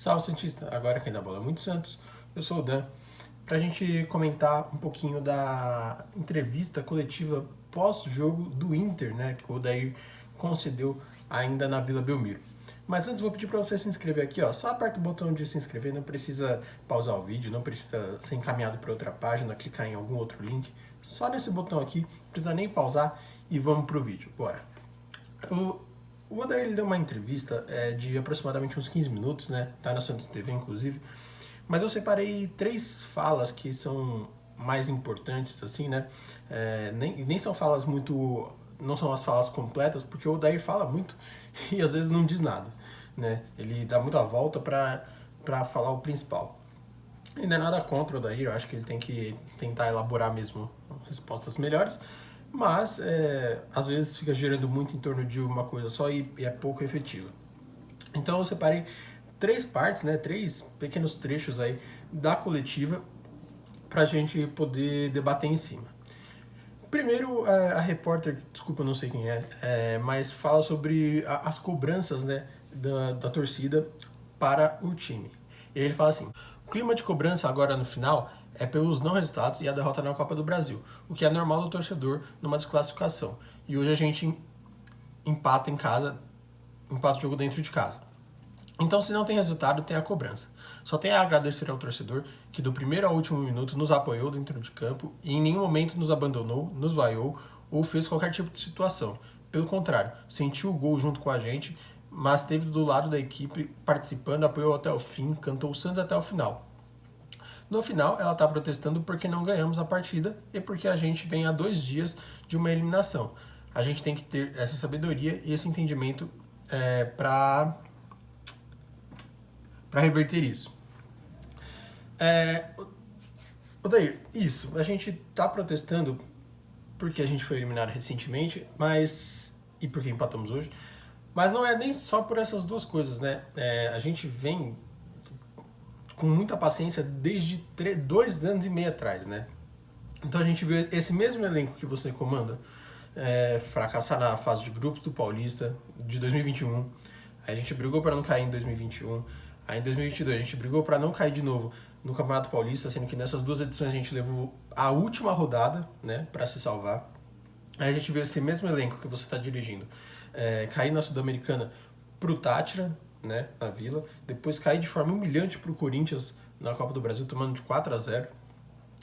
Salve, cientista! Agora quem dá bola é muito Santos, eu sou o Dan, para a gente comentar um pouquinho da entrevista coletiva pós-jogo do Inter, né, que o Odair concedeu ainda na Vila Belmiro. Mas antes vou pedir para você se inscrever aqui, ó. Só aperta o botão de se inscrever, não precisa pausar o vídeo, não precisa ser encaminhado para outra página, clicar em algum outro link. Só nesse botão aqui, não precisa nem pausar e vamos pro vídeo. Bora! O Odair ele deu uma entrevista de aproximadamente uns 15 minutos, né? Tá na Santos TV, inclusive. Mas eu separei 3 falas que são mais importantes, assim, né? Nem são falas muito... Não são as falas completas, porque o Odair fala muito e às vezes não diz nada, né? Ele dá muita volta pra falar o principal. E não é nada contra o Odair, eu acho que ele tem que tentar elaborar mesmo respostas melhores, mas às vezes fica girando muito em torno de uma coisa só e é pouco efetiva. Então eu separei 3 partes, né, 3 pequenos trechos aí da coletiva pra gente poder debater em cima. Primeiro, a repórter, desculpa, eu não sei quem mas fala sobre as cobranças, né, da torcida para o time. E ele fala assim: o clima de cobrança agora no final é pelos não resultados e a derrota na Copa do Brasil, o que é normal do torcedor numa desclassificação. E hoje a gente empata em casa, empata o jogo dentro de casa. Então, se não tem resultado, tem a cobrança. Só tem a agradecer ao torcedor que do primeiro ao último minuto nos apoiou dentro de campo e em nenhum momento nos abandonou, nos vaiou ou fez qualquer tipo de situação. Pelo contrário, sentiu o gol junto com a gente, mas esteve do lado da equipe participando, apoiou até o fim, cantou o Santos até o final. No final, ela está protestando porque não ganhamos a partida e porque a gente vem a 2 dias de uma eliminação. A gente tem que ter essa sabedoria e esse entendimento para reverter isso. Odair, isso, a gente tá protestando porque a gente foi eliminado recentemente, e porque empatamos hoje, mas não é nem só por essas duas coisas, né? A gente vem com muita paciência desde 2 anos e meio atrás, né? Então a gente viu esse mesmo elenco que você comanda fracassar na fase de grupos do Paulista de 2021, a gente brigou para não cair em 2021, aí em 2022 a gente brigou para não cair de novo no Campeonato Paulista, sendo que nessas 2 edições a gente levou a última rodada, né, para se salvar. Aí a gente viu esse mesmo elenco que você está dirigindo cair na Sul-Americana pro Tátira, né, na Vila, depois cair de forma humilhante pro Corinthians na Copa do Brasil, tomando de 4-0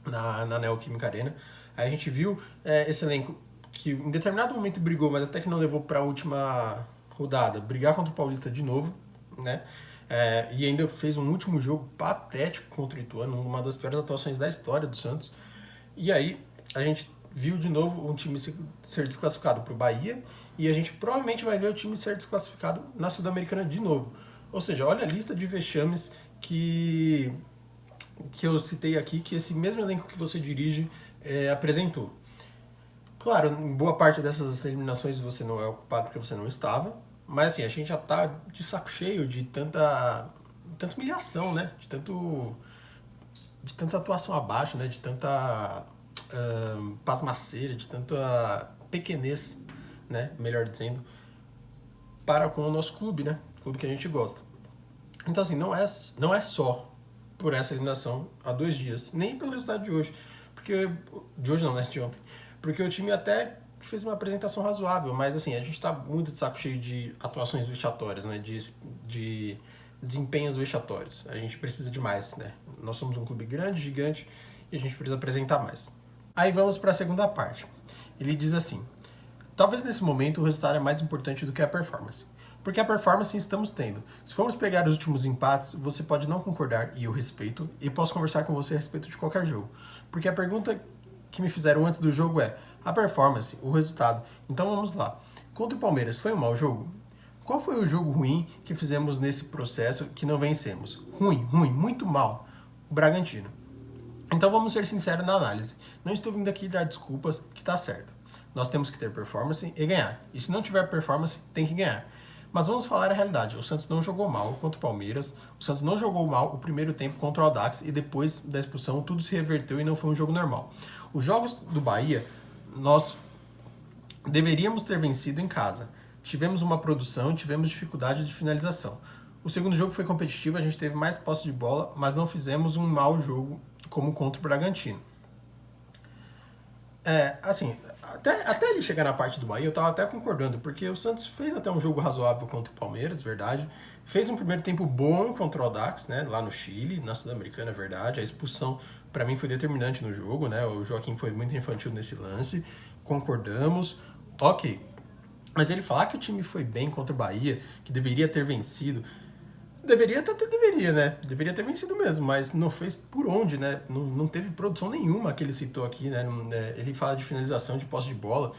na Neoquímica Arena. Aí a gente viu esse elenco que em determinado momento brigou, mas até que não levou para a última rodada, brigar contra o Paulista de novo, né? E ainda fez um último jogo patético contra o Ituano, uma das piores atuações da história do Santos. E aí a gente viu de novo um time ser desclassificado para o Bahia e a gente provavelmente vai ver o time ser desclassificado na Sul-Americana de novo. Ou seja, olha a lista de vexames que eu citei aqui, que esse mesmo elenco que você dirige apresentou. Claro, em boa parte dessas eliminações você não é ocupado porque você não estava, mas assim, a gente já tá de saco cheio de tanta humilhação, né? De tanta atuação abaixo, né? De tanta pasmaceira, de tanta pequenez, né? Melhor dizendo, para com o nosso clube, né? Clube que a gente gosta. Então assim, não é só por essa eliminação há 2 dias, nem pelo resultado de hoje, porque de hoje não, né? De ontem. Porque o time até fez uma apresentação razoável, mas assim, a gente tá muito de saco cheio de atuações vexatórias, né? De desempenhos vexatórios. A gente precisa de mais, né? Nós somos um clube grande, gigante, e a gente precisa apresentar mais. Aí vamos para a segunda parte. Ele diz assim: talvez nesse momento o resultado é mais importante do que a performance. Porque a performance estamos tendo. Se formos pegar os últimos empates, você pode não concordar, e eu respeito, e posso conversar com você a respeito de qualquer jogo. Porque a pergunta que me fizeram antes do jogo a performance, o resultado. Então vamos lá. Contra o Palmeiras, foi um mau jogo? Qual foi o jogo ruim que fizemos nesse processo que não vencemos? Ruim, muito mal. O Bragantino. Então vamos ser sinceros na análise. Não estou vindo aqui dar desculpas, que tá certo. Nós temos que ter performance e ganhar. E se não tiver performance, tem que ganhar. Mas vamos falar a realidade. O Santos não jogou mal contra o Palmeiras. O Santos não jogou mal o primeiro tempo contra o Audax. E depois da expulsão, tudo se reverteu e não foi um jogo normal. Os jogos do Bahia, nós deveríamos ter vencido em casa. Tivemos uma produção, tivemos dificuldade de finalização. O segundo jogo foi competitivo, a gente teve mais posse de bola, mas não fizemos um mau jogo como contra o Bragantino. Assim, até ele chegar na parte do Bahia, eu tava até concordando, porque o Santos fez até um jogo razoável contra o Palmeiras, verdade. Fez um primeiro tempo bom contra o Audax, né, lá no Chile, na Sul-Americana, é verdade. A expulsão, para mim, foi determinante no jogo, né, o Joaquim foi muito infantil nesse lance, concordamos, ok. Mas ele falar que o time foi bem contra o Bahia, que deveria ter vencido, deveria, né? Deveria ter vencido mesmo, mas não fez por onde, né? Não teve produção nenhuma que ele citou aqui, né? Ele fala de finalização, de posse de bola.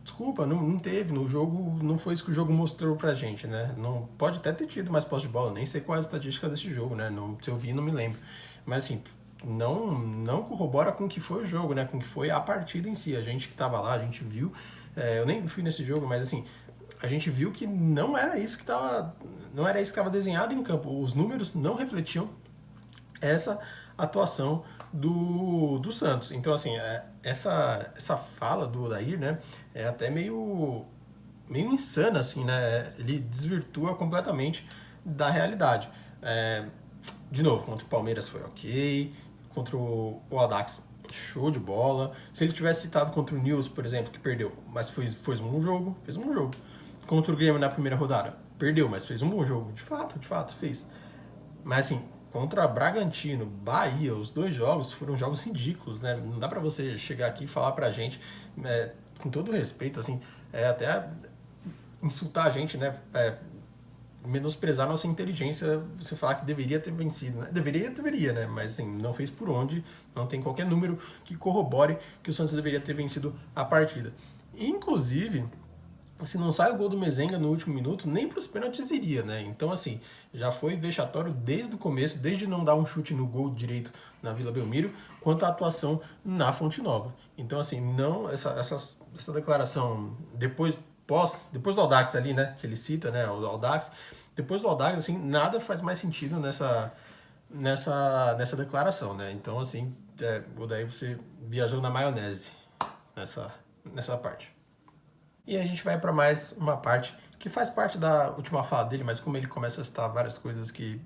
Desculpa, não teve. No jogo, não foi isso que o jogo mostrou pra gente, né? Não, pode até ter tido mais posse de bola, nem sei qual é a estatística desse jogo, né? Não, se eu vi, não me lembro. Mas assim, não corrobora com o que foi o jogo, né? Com o que foi a partida em si. A gente que tava lá, a gente viu. Eu nem fui nesse jogo, mas assim, a gente viu que não era isso que estava desenhado em campo. Os números não refletiam essa atuação do Santos. Então, assim, essa fala do Odair, né, é até meio insana, assim, né? Ele desvirtua completamente da realidade. De novo, contra o Palmeiras foi ok, contra o Audax show de bola. Se ele tivesse citado contra o Nils, por exemplo, que perdeu, mas fez um bom jogo, contra o Grêmio na primeira rodada, perdeu, mas fez um bom jogo, de fato fez. Mas assim, contra Bragantino, Bahia, os dois jogos foram jogos ridículos, né? Não dá pra você chegar aqui e falar pra gente, com todo respeito, assim, até insultar a gente, né? Menosprezar nossa inteligência, você falar que deveria ter vencido, né? Deveria, né? Mas assim, não fez por onde, não tem qualquer número que corrobore que o Santos deveria ter vencido a partida. Inclusive, se não sai o gol do Mezenga no último minuto, nem para os pênaltis iria, né? Então, assim, já foi vexatório desde o começo, desde não dar um chute no gol direito na Vila Belmiro, quanto a atuação na Fonte Nova. Então, assim, não essa declaração depois do Audax ali, né? Que ele cita, né? O Audax. Depois do Audax, assim, nada faz mais sentido nessa declaração, né? Então, assim, daí você viajou na maionese nessa parte. E a gente vai para mais uma parte que faz parte da última fala dele, mas como ele começa a citar várias coisas que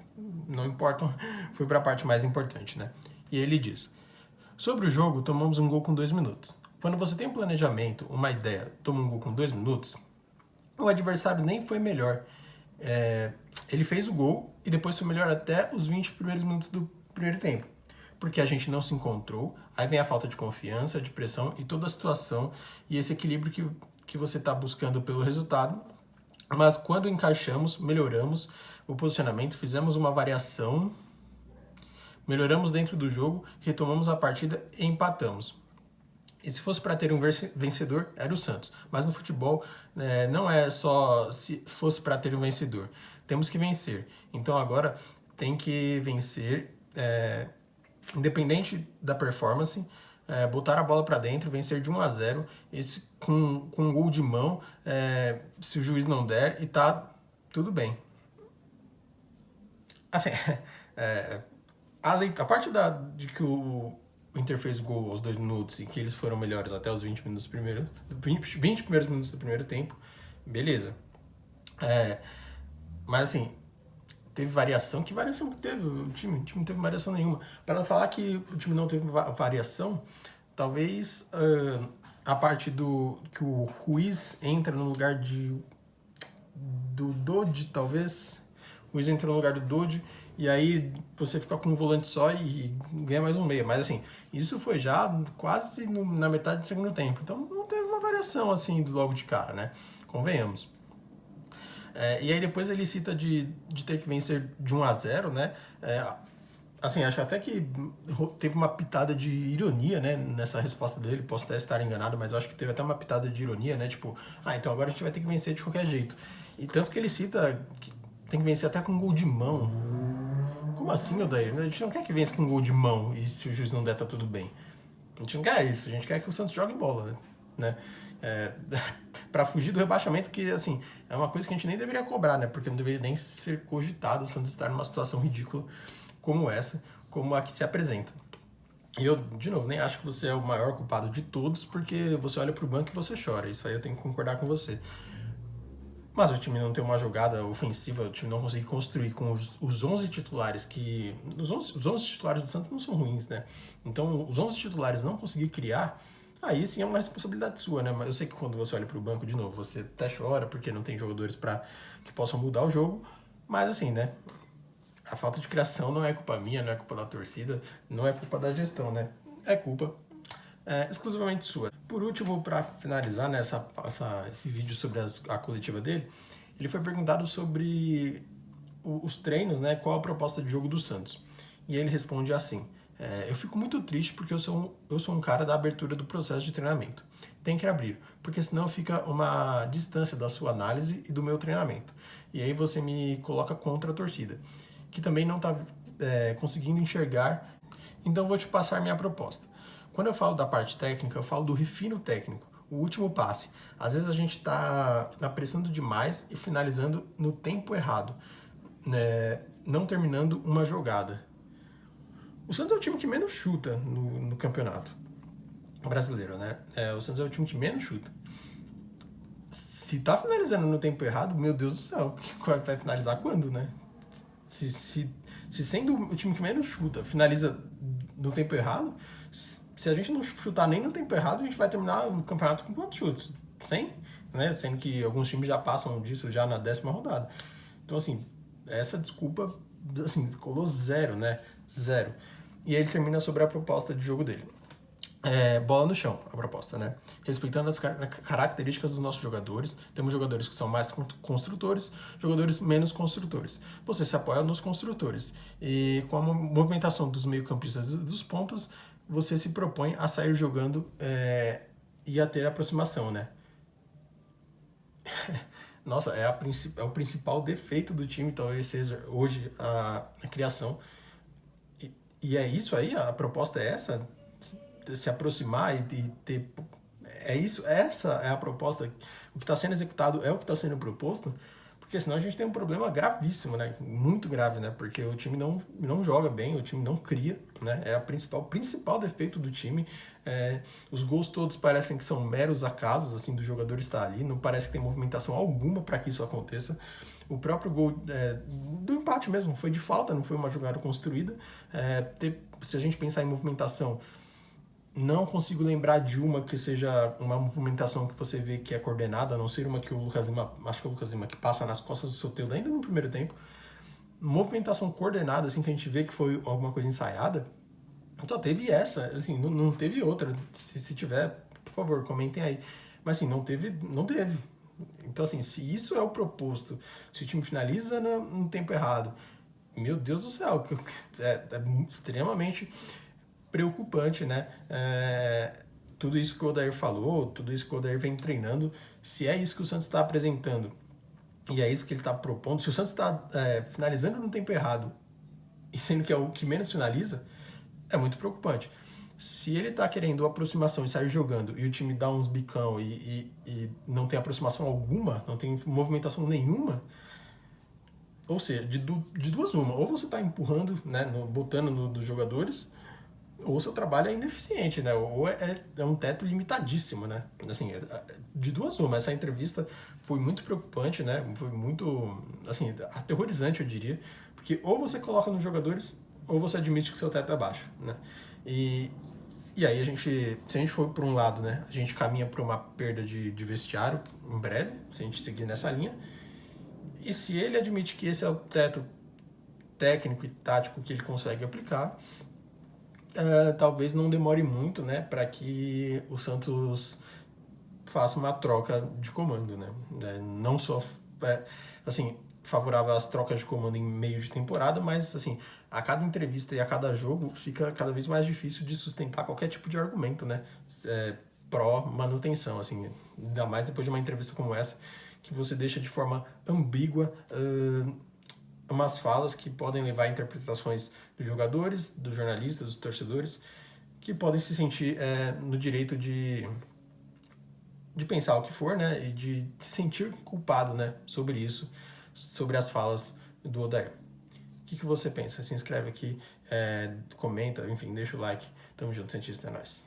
não importam, foi para a parte mais importante, né? E ele diz: sobre o jogo, tomamos um gol com 2 minutos. Quando você tem um planejamento, uma ideia, toma um gol com 2 minutos, o adversário nem foi melhor. Ele fez o gol e depois foi melhor até os 20 primeiros minutos do primeiro tempo. Porque a gente não se encontrou, aí vem a falta de confiança, de pressão e toda a situação e esse equilíbrio que você está buscando pelo resultado. Mas quando encaixamos, melhoramos o posicionamento, fizemos uma variação, melhoramos dentro do jogo, retomamos a partida e empatamos. E se fosse para ter um vencedor, era o Santos. Mas no futebol, não é só se fosse para ter um vencedor. Temos que vencer. Então agora tem que vencer, independente da performance, botar a bola para dentro, vencer de 1-0, com um gol de mão, se o juiz não der, e tá tudo bem. Assim, a parte de que o Inter fez gol aos 2 minutos e que eles foram melhores até os 20 primeiros minutos do primeiro tempo, beleza. Mas assim, teve variação. Que variação que teve? O time não teve variação nenhuma. Para não falar que o time não teve variação, talvez a parte que o Ruiz entra no lugar do Dodge, talvez. O Ruiz entra no lugar do Dodge e aí você fica com um volante só e ganha mais um meia. Mas assim, isso foi já quase na metade do segundo tempo. Então não teve uma variação assim logo de cara, né? Convenhamos. E aí depois ele cita de ter que vencer de 1-0, né? Assim, acho até que teve uma pitada de ironia, né, nessa resposta dele. Posso até estar enganado, mas eu acho que teve até uma pitada de ironia, né? Tipo, então agora a gente vai ter que vencer de qualquer jeito. E tanto que ele cita que tem que vencer até com um gol de mão. Como assim, Odair? A gente não quer que vença com um gol de mão e se o juiz não der, tá tudo bem. A gente não quer isso, a gente quer que o Santos jogue bola, né? Para fugir do rebaixamento, que assim, é uma coisa que a gente nem deveria cobrar, né? Porque não deveria nem ser cogitado o Santos estar numa situação ridícula como essa, como a que se apresenta. E eu, de novo, nem acho que você é o maior culpado de todos, porque você olha pro banco e você chora. Isso aí eu tenho que concordar com você. mas o time não tem uma jogada ofensiva, o time não consegue construir com os 11 titulares que... Os 11 titulares do Santos não são ruins, né? Então, os 11 titulares não conseguir criar, aí sim é uma responsabilidade sua, né? Mas eu sei que quando você olha pro banco de novo, você até chora porque não tem jogadores que possam mudar o jogo, mas assim, né? A falta de criação não é culpa minha, não é culpa da torcida, não é culpa da gestão, né? É culpa exclusivamente sua. Por último, para finalizar, né, esse vídeo sobre a coletiva dele, ele foi perguntado sobre os treinos, né, qual a proposta de jogo do Santos. E ele responde assim: eu fico muito triste porque eu sou um cara da abertura do processo de treinamento. Tem que abrir, porque senão fica uma distância da sua análise e do meu treinamento. E aí você me coloca contra a torcida, que também não está conseguindo enxergar. Então vou te passar minha proposta. Quando eu falo da parte técnica, eu falo do refino técnico, o último passe. Às vezes a gente está apressando demais e finalizando no tempo errado, né? Não terminando uma jogada. O Santos é o time que menos chuta no campeonato brasileiro, né? O Santos é o time que menos chuta. Se tá finalizando no tempo errado, meu Deus do céu, vai finalizar quando, né? Se sendo o time que menos chuta, finaliza no tempo errado, se a gente não chutar nem no tempo errado, a gente vai terminar o campeonato com quantos chutes? 100? Né? Sendo que alguns times já passam disso já na 10ª rodada. Então, assim, essa desculpa, assim, colou zero, né? Zero. E aí ele termina sobre a proposta de jogo dele. Bola no chão, a proposta, né? Respeitando as características dos nossos jogadores. Temos jogadores que são mais construtores, jogadores menos construtores. Você se apoia nos construtores. E com a movimentação dos meio-campistas e dos pontas, você se propõe a sair jogando e a ter aproximação, né? Nossa, é o principal defeito do time, talvez seja hoje a criação. E é isso aí, a proposta é essa? Se aproximar e ter... É isso, essa é a proposta. O que está sendo executado é o que está sendo proposto, porque senão a gente tem um problema gravíssimo, né? Muito grave, né? Porque o time não joga bem, o time não cria, né? É o principal defeito do time. Os gols todos parecem que são meros acasos, assim, do jogador estar ali, não parece que tem movimentação alguma para que isso aconteça. O próprio gol do empate mesmo foi de falta, não foi uma jogada construída. Se a gente pensar em movimentação, não consigo lembrar de uma que seja uma movimentação que você vê que é coordenada, a não ser uma que o Lucas Lima, acho que é o Lucas Lima, que passa nas costas do Soteldo ainda no primeiro tempo. Movimentação coordenada, assim, que a gente vê que foi alguma coisa ensaiada, só teve essa, assim, não teve outra. Se tiver, por favor, comentem aí. Mas assim, não teve. Então, assim, se isso é o proposto, se o time finaliza no tempo errado, meu Deus do céu, é extremamente preocupante, né? Tudo isso que o Odair falou, tudo isso que o Odair vem treinando, se é isso que o Santos está apresentando e é isso que ele está propondo, se o Santos está finalizando no tempo errado e sendo que é o que menos finaliza, é muito preocupante. Se ele está querendo aproximação e sair jogando e o time dá uns bicão e não tem aproximação alguma, não tem movimentação nenhuma, ou seja, de duas uma, ou você está empurrando, né, botando nos jogadores, ou seu trabalho é ineficiente, né? Ou é um teto limitadíssimo, né? Assim, de duas uma. Essa entrevista foi muito preocupante, né? Foi muito, assim, aterrorizante, eu diria. Porque ou você coloca nos jogadores, ou você admite que seu teto é baixo, né? E aí se a gente for por um lado, né? A gente caminha para uma perda de vestiário em breve, se a gente seguir nessa linha. E se ele admite que esse é o teto técnico e tático que ele consegue aplicar, talvez não demore muito, né, para que o Santos faça uma troca de comando, né? Não só assim, favorável às trocas de comando em meio de temporada, mas assim, a cada entrevista e a cada jogo fica cada vez mais difícil de sustentar qualquer tipo de argumento, né? Pró manutenção, assim, ainda mais depois de uma entrevista como essa, que você deixa de forma ambígua umas falas que podem levar a interpretações dos jogadores, dos jornalistas, dos torcedores, que podem se sentir no direito de pensar o que for, né, e de se sentir culpado, né, sobre isso, sobre as falas do Odair. O que você pensa? Se inscreve aqui, comenta, enfim, deixa o like. Tamo junto, Santista, é nóis.